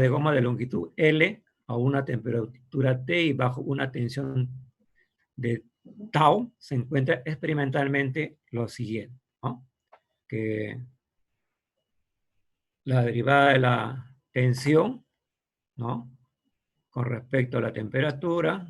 de goma de longitud L a una temperatura T y bajo una tensión de tau, se encuentra experimentalmente lo siguiente, ¿no? Que la derivada de la tensión, ¿no? Con respecto a la temperatura,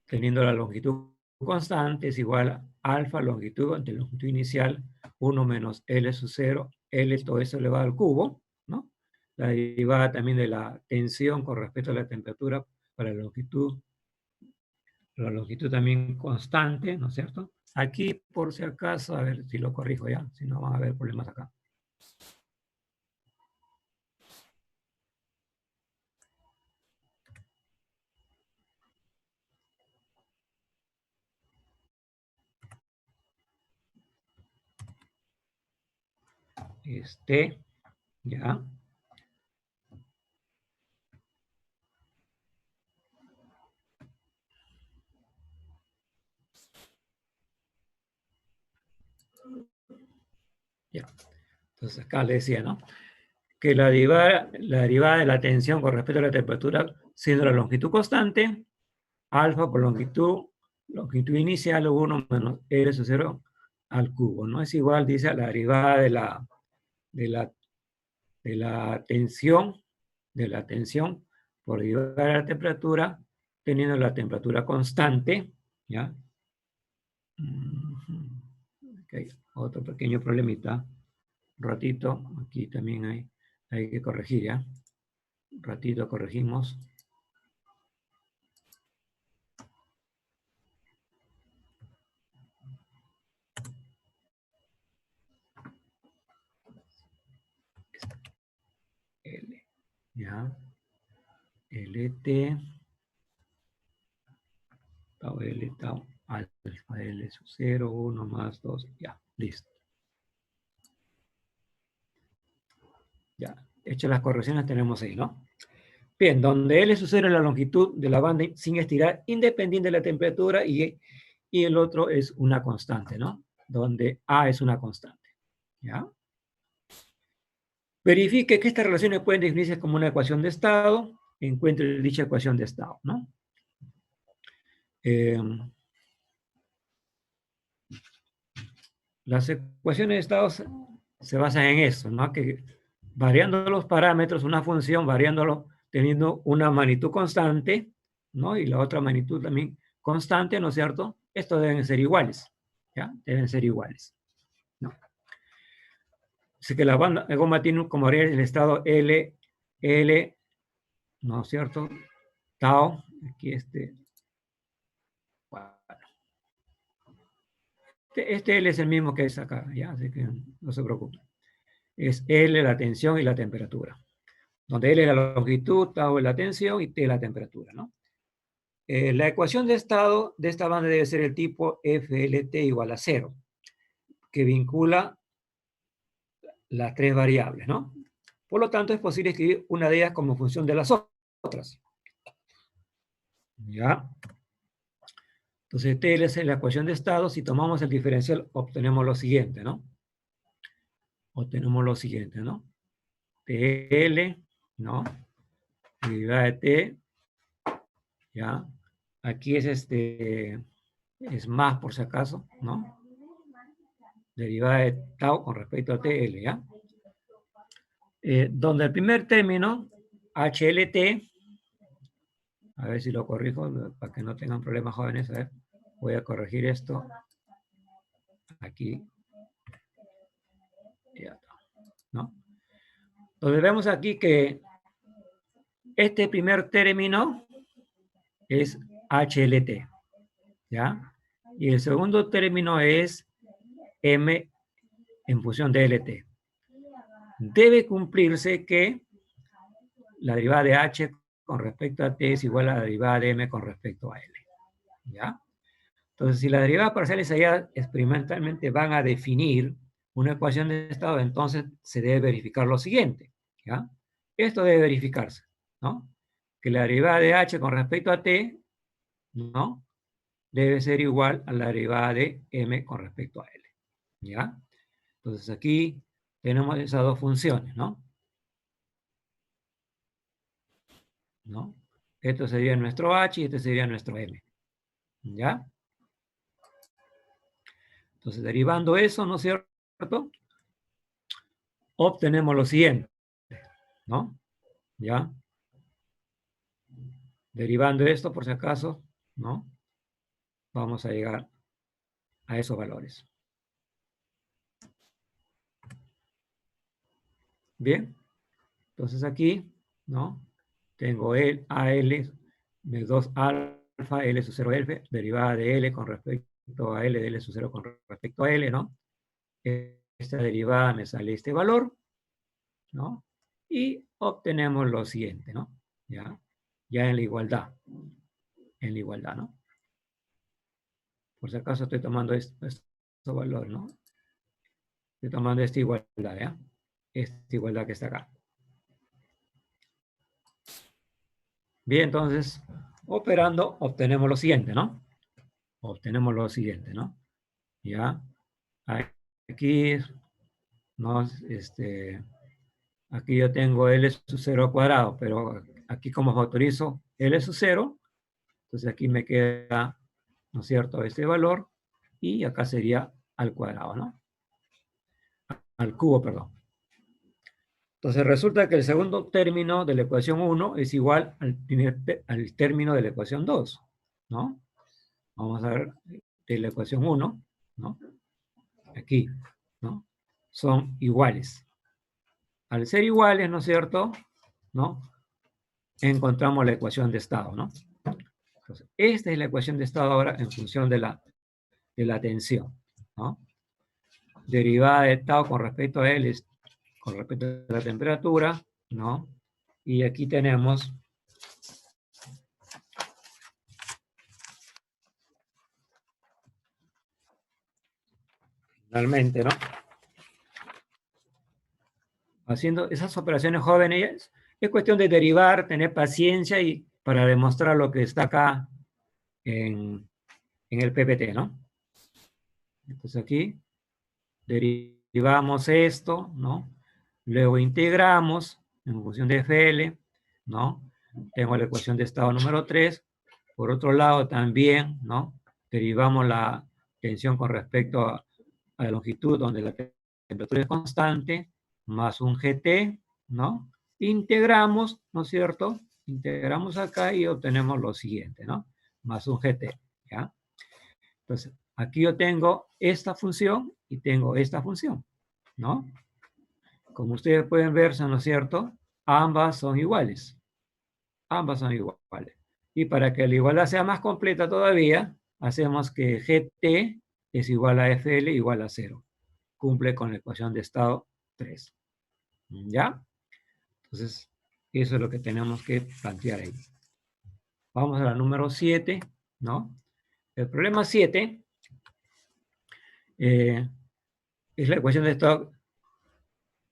teniendo la longitud constante, es igual a alfa longitud ante longitud inicial, 1 menos L sub 0, L todo eso elevado al cubo, ¿no? La derivada también de la tensión con respecto a la temperatura para la longitud también constante, ¿no es cierto? Aquí, por si acaso, a ver si lo corrijo ya, si no van a haber problemas acá. Ya. Ya. Entonces acá le decía, ¿no? Que la derivada de la tensión con respecto a la temperatura, siendo la longitud constante, alfa por longitud inicial, 1 menos R sub 0 al cubo, ¿no? Es igual, dice, a la derivada de la, de la tensión, por derivada de la temperatura, teniendo la temperatura constante, ¿ya? Okay. Otro pequeño problemita. Un ratito, aquí también hay que corregir, ¿ya? Un ratito corregimos. L, ¿ya? LT, tau L, tau alfa L sub 0, 1 más 2, ya, listo. Ya, hechas las correcciones tenemos ahí, ¿no? Bien, donde L sub 0 es la longitud de la banda sin estirar, independiente de la temperatura, y el otro es una constante, ¿no? Donde A es una constante, ¿ya? Verifique que estas relaciones pueden definirse como una ecuación de estado, encuentre dicha ecuación de estado, ¿no? Las ecuaciones de estado se basan en eso, ¿no? Que variando los parámetros, una función variándolo, teniendo una magnitud constante, ¿no? Y la otra magnitud también constante, ¿no es cierto? Estos deben ser iguales, ¿ya? Deben ser iguales, ¿no? Así que la banda de goma tiene como variable el estado L, ¿no es cierto? Tau, aquí bueno, este L es el mismo que es acá, ¿ya? Así que no se preocupen. Es L la tensión y la temperatura. Donde L es la longitud, tau es la tensión y T la temperatura, ¿no? La ecuación de estado de esta banda debe ser el tipo FLT igual a 0, que vincula las tres variables, ¿no? Por lo tanto, es posible escribir una de ellas como función de las otras. ¿Ya? Entonces, TL es la ecuación de estado. Si tomamos el diferencial, obtenemos lo siguiente, ¿no? Obtenemos lo siguiente, ¿no? TL, ¿no? Derivada de T, ¿ya? Aquí es más por si acaso, ¿no? Derivada de tau con respecto a TL, ¿ya? Donde el primer término, HLT, a ver si lo corrijo, para que no tengan problemas jóvenes, a ver, voy a corregir esto, aquí, ya está, ¿no? Entonces vemos aquí que este primer término es HLT, ¿ya? Y el segundo término es M en función de LT. Debe cumplirse que la derivada de H con respecto a T es igual a la derivada de M con respecto a L, ¿ya? Entonces, si las derivadas parciales allá experimentalmente van a definir una ecuación de estado, entonces se debe verificar lo siguiente, ¿ya? Esto debe verificarse, ¿no? Que la derivada de H con respecto a T, ¿no? Debe ser igual a la derivada de M con respecto a L, ¿ya? Entonces aquí tenemos esas dos funciones, ¿no? ¿no? Esto sería nuestro H y este sería nuestro M, ¿ya? Entonces, derivando eso, ¿no es cierto? Obtenemos lo siguiente, ¿no? ¿Ya? Derivando esto, por si acaso, ¿no? Vamos a llegar a esos valores. Bien, entonces aquí, ¿no? Tengo el AL de 2 alfa, L sub 0 F, derivada de L con respecto a L de L sub 0 con respecto a L, ¿no? Esta derivada me sale este valor, ¿no? Y obtenemos lo siguiente, ¿no? Ya en la igualdad, ¿no? Por si acaso estoy tomando este valor, ¿no? Estoy tomando esta igualdad, ¿ya? Esta igualdad que está acá. Bien, entonces, operando, obtenemos lo siguiente, ¿no? Obtenemos lo siguiente, ¿no? Ya. Aquí, ¿no? Aquí yo tengo L sub 0 al cuadrado, pero aquí como factorizo L sub 0, entonces aquí me queda, ¿no es cierto?, este valor, y acá sería al cuadrado, ¿no? Al cubo, perdón. Entonces resulta que el segundo término de la ecuación 1 es igual al término de la ecuación 2, ¿no? Vamos a ver de la ecuación 1, ¿no? Aquí, ¿no? Son iguales. Al ser iguales, ¿no es cierto?, ¿no? Encontramos la ecuación de estado, ¿no? Entonces, esta es la ecuación de estado ahora en función de la tensión, ¿no? Derivada de estado con respecto a L, con respecto a la temperatura, ¿no? Y aquí tenemos finalmente, ¿no? Haciendo esas operaciones jóvenes, es cuestión de derivar, tener paciencia y para demostrar lo que está acá en el PPT, ¿no? Entonces aquí derivamos esto, ¿no? Luego integramos en función de FL, ¿no? Tengo la ecuación de estado número 3. Por otro lado también, ¿no? Derivamos la tensión con respecto a la longitud donde la temperatura es constante, más un GT, ¿no? Integramos, ¿no es cierto? Integramos acá y obtenemos lo siguiente, ¿no? Más un GT, ¿ya? Entonces, aquí yo tengo esta función y tengo esta función, ¿no? Como ustedes pueden ver, ¿no es cierto? Ambas son iguales. Ambas son iguales. Y para que la igualdad sea más completa todavía, hacemos que GT es igual a FL igual a 0. Cumple con la ecuación de estado 3. ¿Ya? Entonces, eso es lo que tenemos que plantear ahí. Vamos a la número 7, ¿no? El problema 7 es la ecuación de estado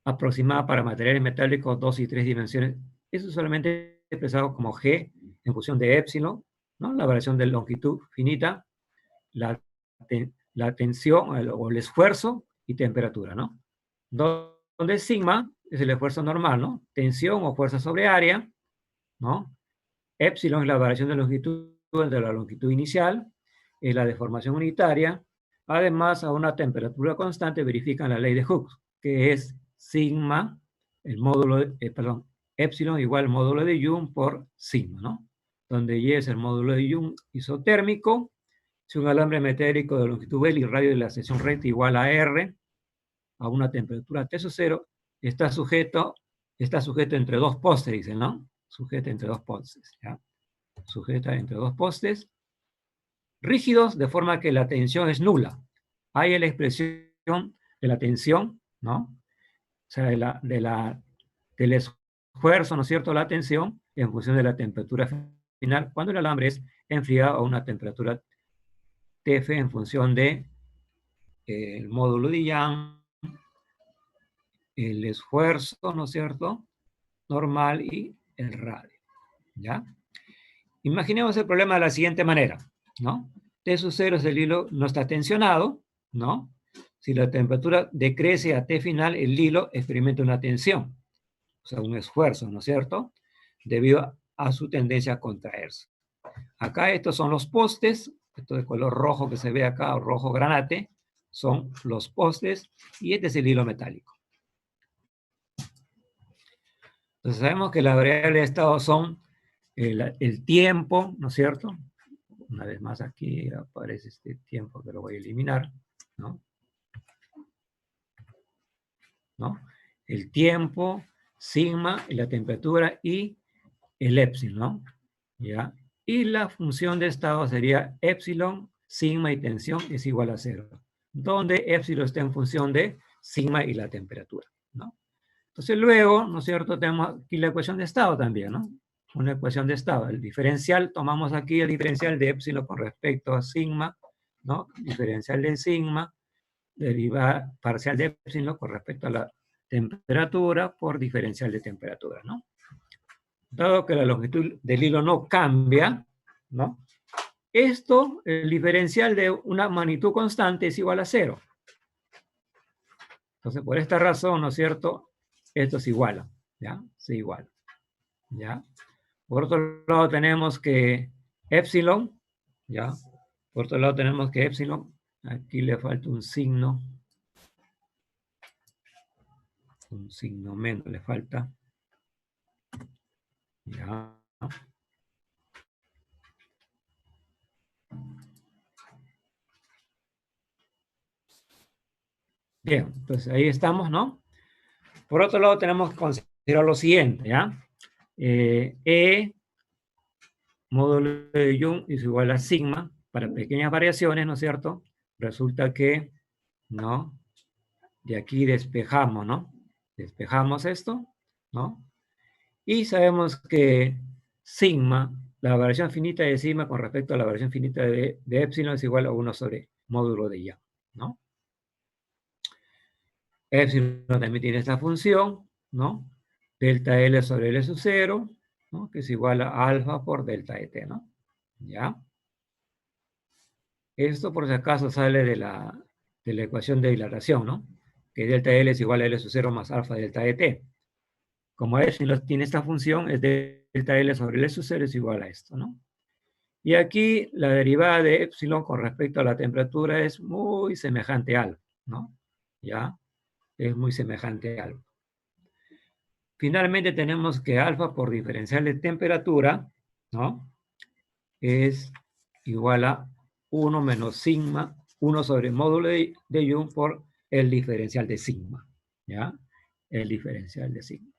aproximada para materiales metálicos 2 y 3 dimensiones. Eso es solamente expresado como G en función de épsilon, ¿no? La variación de longitud finita, la tensión o el esfuerzo y temperatura, ¿no? Donde sigma es el esfuerzo normal, ¿no? Tensión o fuerza sobre área, ¿no? Épsilon es la variación de longitud entre la longitud inicial, es la deformación unitaria. Además, a una temperatura constante verifican la ley de Hooke, que es sigma, el módulo, épsilon igual al módulo de Young por sigma, ¿no? Donde Y es el módulo de Young isotérmico. Si un alambre metálico de longitud L y radio de la sección recta igual a R, a una temperatura T sub 0, está sujeto entre dos postes, dicen, ¿no? Sujeta entre dos postes, ¿ya? Sujeta entre dos postes rígidos, de forma que la tensión es nula. Hay la expresión de la tensión, ¿no? O sea, del esfuerzo, ¿no es cierto?, la tensión en función de la temperatura final, cuando el alambre es enfriado a una temperatura TF en función de el módulo de Young, el esfuerzo, ¿no es cierto?, normal y el radio, ¿ya? Imaginemos el problema de la siguiente manera, ¿no? T sub 0 es el hilo, no está tensionado, ¿no? Si la temperatura decrece a T final, el hilo experimenta una tensión, o sea, un esfuerzo, ¿no es cierto?, debido a su tendencia a contraerse. Acá estos son los postes, esto de color rojo que se ve acá, o rojo granate, son los postes, y este es el hilo metálico. Entonces sabemos que las variables de estado son el tiempo, ¿no es cierto? Una vez más aquí aparece este tiempo que lo voy a eliminar, ¿no? El tiempo, sigma, y la temperatura y el epsilon, ¿no? ¿Ya? Y la función de estado sería epsilon, sigma y tensión es igual a 0, donde epsilon está en función de sigma y la temperatura, ¿no? Entonces luego, ¿no es cierto?, tenemos aquí la ecuación de estado también, ¿no? Una ecuación de estado. El diferencial, tomamos aquí el diferencial de epsilon con respecto a sigma, ¿no? Diferencial de sigma, derivada parcial de epsilon con respecto a la temperatura por diferencial de temperatura, ¿no? Dado que la longitud del hilo no cambia, ¿no? Esto, el diferencial de una magnitud constante es igual a 0. Entonces, por esta razón, ¿no es cierto?, esto se iguala, ¿ya? Se iguala, ¿ya? Por otro lado tenemos que epsilon, ¿ya? Por otro lado tenemos que epsilon, aquí le falta un signo menos le falta, ¿ya? Bien, entonces ahí estamos, ¿no? Por otro lado tenemos que considerar lo siguiente, ¿ya? Módulo de Young es igual a sigma para pequeñas variaciones, ¿no es cierto? Resulta que, ¿no? De aquí despejamos, ¿no? Despejamos esto, ¿no? Y sabemos que sigma, la variación finita de sigma con respecto a la variación finita de epsilon es igual a 1 sobre módulo de Young, ¿no? Epsilon también tiene esta función, ¿no? Delta L sobre L sub 0, ¿no? Que es igual a alfa por delta ET, ¿no? ¿Ya? Esto por si acaso sale de la ecuación de dilatación, ¿no? Que delta L es igual a L sub 0 más alfa delta ET. Como epsilon tiene esta función, es delta L sobre L sub 0 es igual a esto, ¿no? Y aquí la derivada de epsilon con respecto a la temperatura es muy semejante a algo, ¿no? ¿Ya? Es muy semejante a algo. Finalmente tenemos que alfa por diferencial de temperatura, ¿no? Es igual a 1 menos sigma, 1 sobre módulo de Young por el diferencial de sigma, ¿ya? El diferencial de sigma.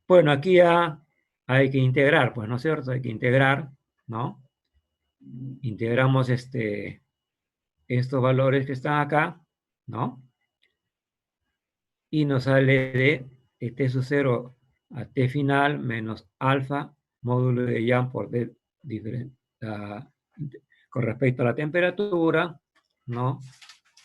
Bueno, aquí ya hay que integrar, pues, ¿no es cierto? Hay que integrar, ¿no? Integramos estos valores que están acá, ¿no? Y nos sale de t sub 0 a t final menos alfa módulo de Young por d con respecto a la temperatura, ¿no?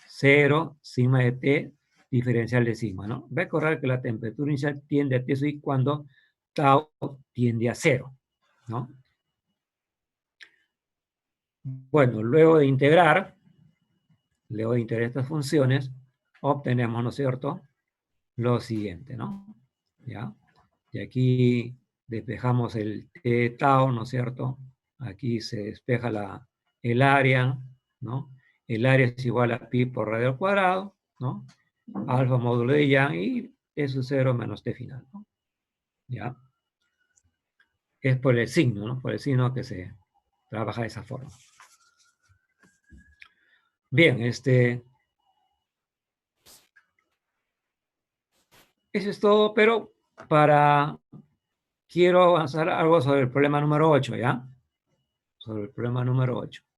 0, sigma de t, diferencial de sigma, ¿no? Recordar que la temperatura inicial tiende a t sub i cuando tau tiende a 0, ¿no? Bueno, luego de integrar estas funciones, obtenemos, ¿no es cierto?, lo siguiente, ¿no? ¿Ya? Y aquí despejamos el t tau, ¿no es cierto? Aquí se despeja el área, ¿no? El área es igual a pi por radio al cuadrado, ¿no? Alfa módulo de Young y t sub 0 menos t final, ¿no? ¿Ya? Es por el signo, ¿no? Por el signo que se trabaja de esa forma. Bien, eso es todo, pero quiero avanzar algo sobre el problema número 8, ¿ya? Sobre el problema número 8.